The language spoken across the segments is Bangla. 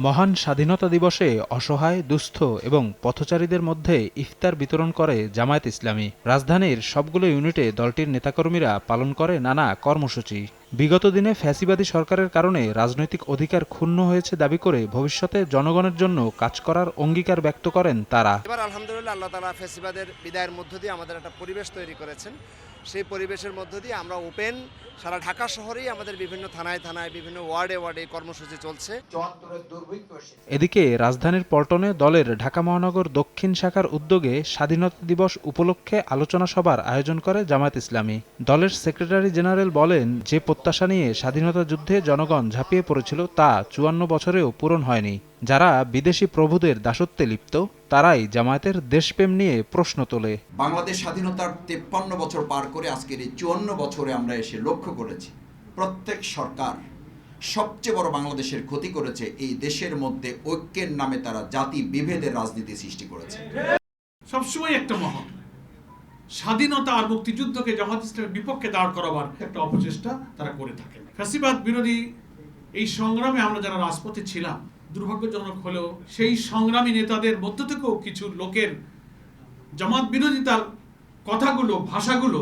মহান স্বাধীনতা দিবসে অসহায়, দুস্থ এবং পথচারীদের মধ্যে ইফতার বিতরণ করে জামায়াত ইসলামী। রাজধানীর সবগুলো ইউনিটে দলটির নেতাকর্মীরা পালন করে নানা কর্মসূচি। বিগত দিনে ফ্যাসিবাদী সরকারের কারণে রাজনৈতিক অধিকার ক্ষুণ্ণ হয়েছে দাবি করে ভবিষ্যতে জনগণের জন্য কাজ করার অঙ্গীকার ব্যক্ত করেন তারা। এবার আলহামদুলিল্লাহ আল্লাহ তাআলা ফ্যাসিবাদের বিদায়ের মধ্য দিয়ে আমাদের একটা পরিবেশ তৈরি করেছেন। সেই পরিবেশের মধ্য দিয়ে আমরা ওপেন সারা ঢাকা শহরেই আমাদের বিভিন্ন থানায় থানায় বিভিন্ন ওয়ার্ডে ওয়ার্ডে কর্মসূচি চলছে। এদিকে রাজধানীর পল্টনে দলের ঢাকা মহানগর দক্ষিণ শাখার উদ্যোগে স্বাধীনতা দিবস উপলক্ষে আলোচনা সভার আয়োজন করে জামায়াত ইসলামী। দলের সেক্রেটারি জেনারেল বলেন, যে প্রত্যাশা নিয়ে স্বাধীনতা যুদ্ধে জনগণ ঝাঁপিয়ে পড়েছিল তা ৫৪ বছরেও পূরণ হয়নি। যারা বিদেশি প্রভুদের দাসত্বে লিপ্ত তারাই জামায়াতের দেশপ্রেম নিয়ে প্রশ্ন তোলে। বাংলাদেশ স্বাধীনতার ৫৩ বছর পার করে আজকের এই ৫৪ বছরে আমরা এসে লক্ষ্য করেছি প্রত্যেক সরকার সবচেয়ে বড় বাংলাদেশের ক্ষতি করেছে। এই দেশের মধ্যে ঐক্যের নামে তারা জাতি বিভেদের রাজনীতি সৃষ্টি করেছে। সবসময় একটা মহৎ স্বাধীনতা আর মুক্তিযুদ্ধকে জামায়াত ইসলামের বিপক্ষে দাঁড় করাবার একটা অপচেষ্টা তারা করে থাকেন। ফ্যাসিবাদ বিরোধী এই সংগ্রামে আমরা যারা রাজপথে ছিলাম, দুর্ভাগ্যজনক হলেও সেই সংগ্রামী নেতাদের মধ্য থেকেও কিছু লোকের জামাত বিরোধিতার কথাগুলো, ভাষাগুলো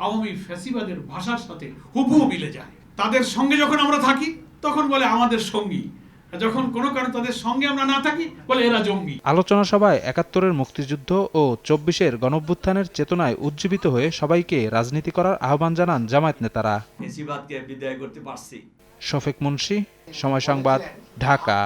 আওয়ামী ফ্যাসিবাদের ভাষার সাথে হুবহু মিলে যায়। তাদের সঙ্গে যখন আমরা থাকি তখন বলে আমাদের সঙ্গী, যখন কোনো কারণে তাদের সঙ্গে আমরা না থাকি বলে এরা জঙ্গি। আলোচনা সভায় ৭১-এর মুক্তিযুদ্ধ ও ২৪-এর গণঅভ্যুত্থানের চেতনায় উজ্জীবিত হয়ে সবাইকে রাজনীতি করার আহ্বান জানান জামায়াত নেতারা। ফ্যাসিবাদকে বিদায় করতে পারছি। শফিক মুন্সি, সময় সংবাদ, ঢাকা।